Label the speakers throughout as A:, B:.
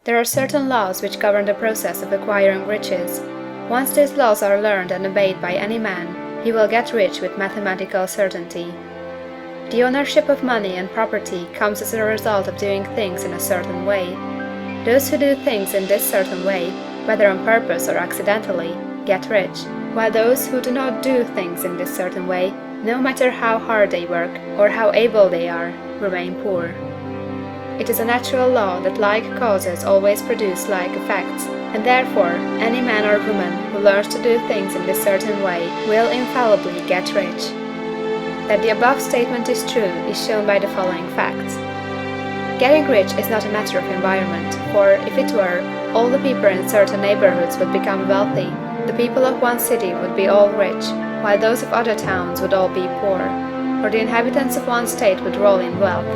A: There are certain laws which govern the process of acquiring riches. Once these laws are learned and obeyed by any man, he will get rich with mathematical certainty. The ownership of money and property comes as a result of doing things in a certain way. Those who do things in this certain way, whether on purpose or accidentally, get rich, while those who do not do things in this certain way, no matter how hard they work or how able they are, remain poor. It is a natural law that like causes always produce like effects, and therefore any man or woman who learns to do things in this certain way will infallibly get rich. That the above statement is true is shown by the following facts. Getting rich is not a matter of environment, for if it were, all the people in certain neighborhoods would become wealthy, the people of one city would be all rich, while those of other towns would all be poor, or the inhabitants of one state would roll in wealth,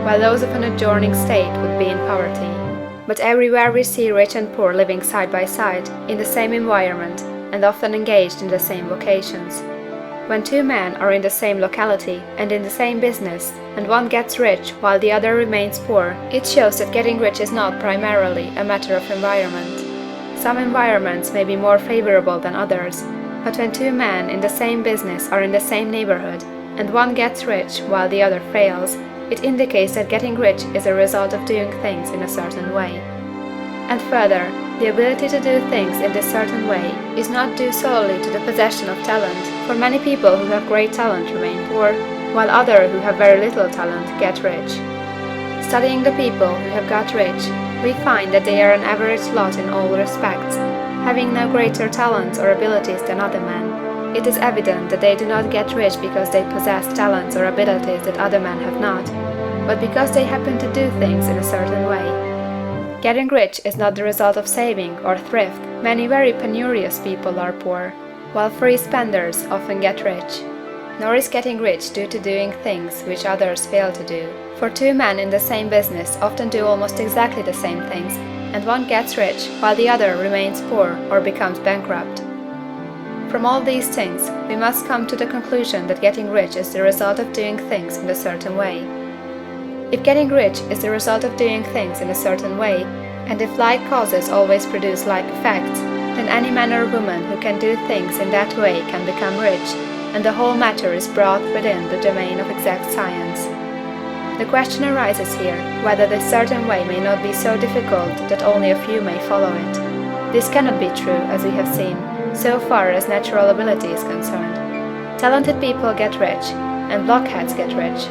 A: while those of an adjoining state would be in poverty. But everywhere we see rich and poor living side by side, in the same environment, and often engaged in the same vocations. When two men are in the same locality and in the same business, and one gets rich while the other remains poor, it shows that getting rich is not primarily a matter of environment. Some environments may be more favorable than others, but when two men in the same business are in the same neighborhood, and one gets rich while the other fails, it indicates that getting rich is a result of doing things in a certain way. And further, the ability to do things in this certain way is not due solely to the possession of talent, for many people who have great talent remain poor, while others who have very little talent get rich. Studying the people who have got rich, we find that they are an average lot in all respects, having no greater talents or abilities than other men. It is evident that they do not get rich because they possess talents or abilities that other men have not, but because they happen to do things in a certain way. Getting rich is not the result of saving or thrift. Many very penurious people are poor, while free spenders often get rich. Nor is getting rich due to doing things which others fail to do. For two men in the same business often do almost exactly the same things, and one gets rich while the other remains poor or becomes bankrupt. From all these things, we must come to the conclusion that getting rich is the result of doing things in a certain way. If getting rich is the result of doing things in a certain way, and if like causes always produce like effects, then any man or woman who can do things in that way can become rich, and the whole matter is brought within the domain of exact science. The question arises here whether this certain way may not be so difficult that only a few may follow it. This cannot be true, as we have seen, so far as natural ability is concerned. Talented people get rich, and blockheads get rich.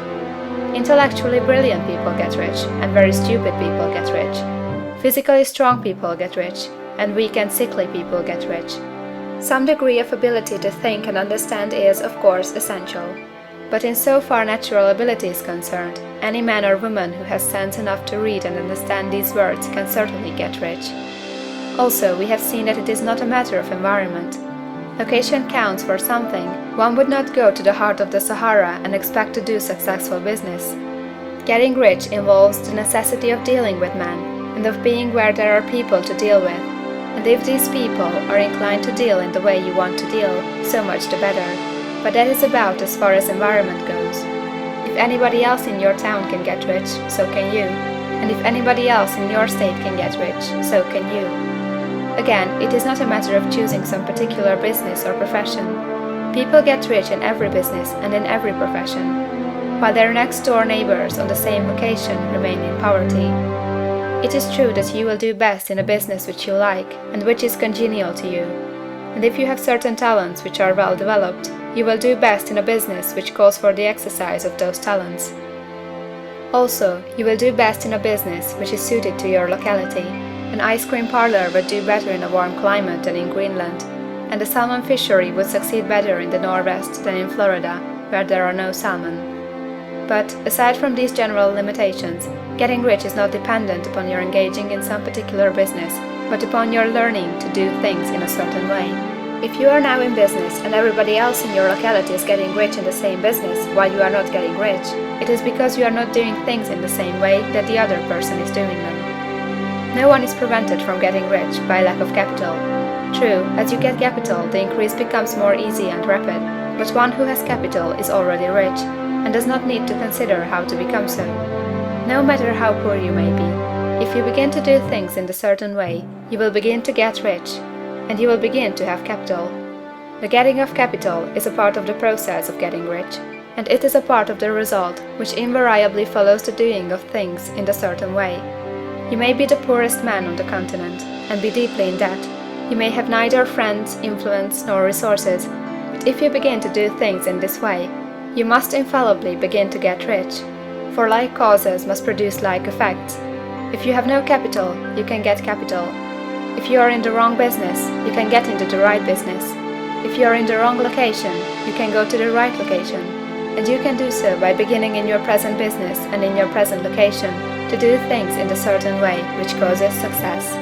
A: Intellectually brilliant people get rich, and very stupid people get rich. Physically strong people get rich, and weak and sickly people get rich. Some degree of ability to think and understand is, of course, essential. But in so far natural ability is concerned, any man or woman who has sense enough to read and understand these words can certainly get rich. Also, we have seen that it is not a matter of environment. Location counts for something. One would not go to the heart of the Sahara and expect to do successful business. Getting rich involves the necessity of dealing with men, and of being where there are people to deal with. And if these people are inclined to deal in the way you want to deal, so much the better. But that is about as far as environment goes. If anybody else in your town can get rich, so can you. And if anybody else in your state can get rich, so can you. Again, it is not a matter of choosing some particular business or profession. People get rich in every business and in every profession, while their next-door neighbors on the same vocation remain in poverty. It is true that you will do best in a business which you like, and which is congenial to you. And if you have certain talents which are well developed, you will do best in a business which calls for the exercise of those talents. Also, you will do best in a business which is suited to your locality. An ice cream parlor would do better in a warm climate than in Greenland, and a salmon fishery would succeed better in the Northwest than in Florida, where there are no salmon. But, aside from these general limitations, getting rich is not dependent upon your engaging in some particular business, but upon your learning to do things in a certain way. If you are now in business and everybody else in your locality is getting rich in the same business while you are not getting rich, it is because you are not doing things in the same way that the other person is doing them. No one is prevented from getting rich by lack of capital. True, as you get capital, the increase becomes more easy and rapid, but one who has capital is already rich, and does not need to consider how to become so. No matter how poor you may be, If you begin to do things in a certain way, you will begin to get rich, and you will begin to have capital. The getting of capital is a part of the process of getting rich, and it is a part of the result which invariably follows the doing of things in a certain way. You may be the poorest man on the continent, and be deeply in debt. You may have neither friends, influence, nor resources, but if you begin to do things in this way, you must infallibly begin to get rich, for like causes must produce like effects. If you have no capital, you can get capital. If you are in the wrong business, you can get into the right business. If you are in the wrong location, you can go to the right location. And you can do so by beginning in your present business and in your present location to do things in a certain way which causes success.